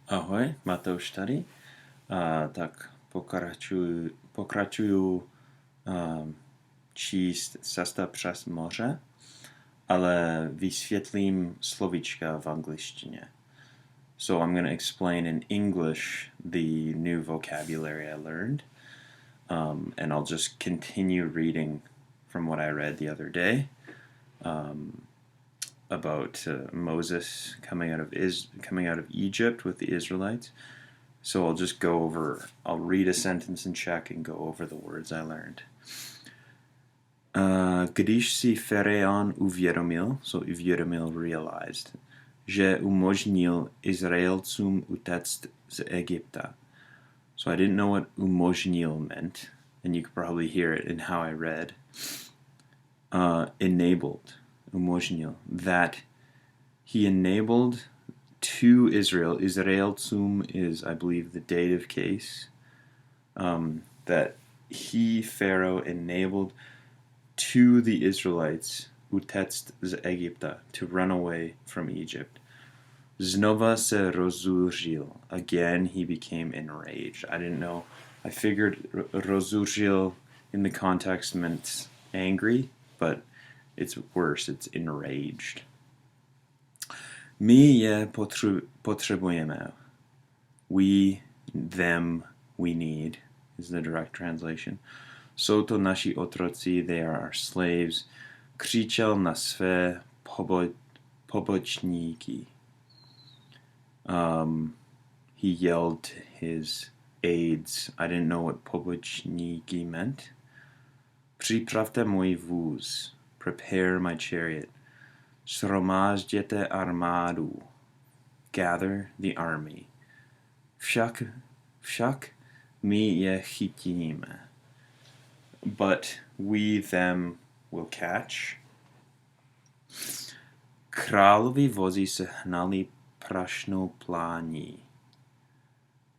Ahoj, Mateusz tady. Tak pokračuju číst Cesta přes moře, ale vysvětlím slovíčka v angličtině. So I'm going to explain in English the new vocabulary I learned, and I'll just continue reading from what I read the other day. About Moses coming out of Egypt with the Israelites. So I'll read a sentence in Czech and go over the words I learned. Když si Faraon uvědomil, realized, že umožnil Izraelcům utéct z Egypta. So I didn't know what umožnil meant, and you could probably hear it in how I read. Enabled. Umožnil, that he enabled to Israel. Izraelcum is, I believe, the dative case. That he, Pharaoh, enabled to the Israelites utéct z Egypta, to run away from Egypt. Znova se rozuřil. Again, he became enraged. I didn't know. I figured rozuřil in the context meant angry, but it's worse, it's enraged. My je potřebujeme. We, them, we need is the direct translation. Jsou to naši otroci, they are our slaves. Křičel na své pobočníky. He yelled to his aides. I didn't know what pobočníky meant. Připravte můj vůz. Prepare my chariot. Shromážděte armádu. Gather the army. Však my je chytíme. But we them will catch. Královi vozy se hnali prašnou plání.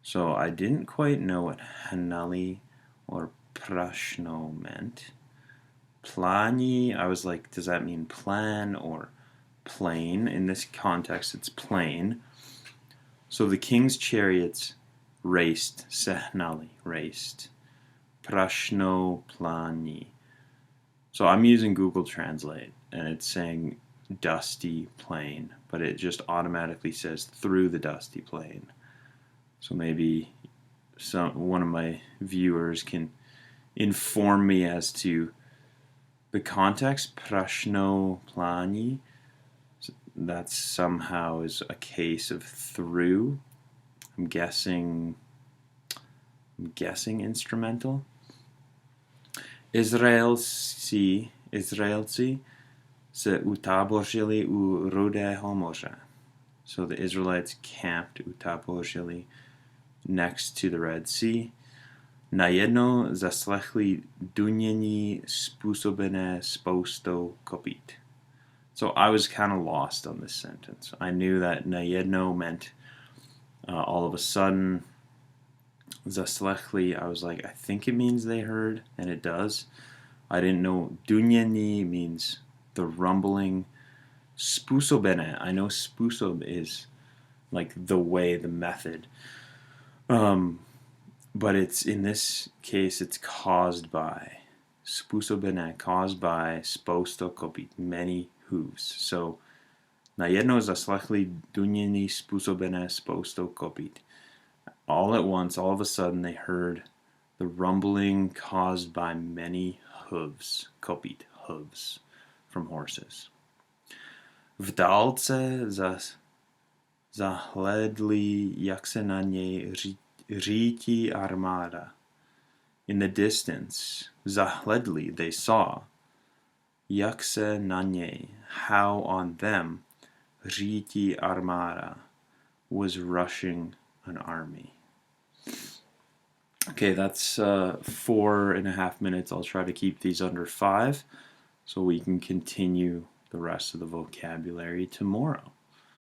So I didn't quite know what hnali or prašnou meant. Plání, I was like, does that mean plan or plane? In this context, it's plane. So the king's chariots raced, sehnali, raced. Prašnou plání. So I'm using Google Translate, and it's saying dusty plain, but it just automatically says through the dusty plain. So maybe one of my viewers can inform me as to the context, prašnou plání, that somehow is a case of through. I'm guessing instrumental. Izraelci se utábořili u Rudého moře. So the Israelites camped, utábořili, next to the Red Sea. Najednou zaslechli dunění způsobené spoustou kopít. So I was kind of lost on this sentence. I knew that najednou meant all of a sudden. Zaslechli, I was like, I think it means they heard, and it does. I didn't know dunění means the rumbling. Způsobené, I know způsob is like the way, the method. But it's, in this case, it's caused by. Způsobené, caused by, spousta kopít, many hooves. So, najednou zaslechli dunění způsobené spoustou kopít. All at once, all of a sudden, they heard the rumbling caused by many hooves, kopít, hooves, from horses. V dálce zahledli, jak se na něj řítí armáda. In the distance, zahledli, they saw, jak se na něj, how on them, řítí armáda, was rushing an army. Okay, that's 4.5 minutes. I'll try to keep these under 5 so we can continue the rest of the vocabulary tomorrow.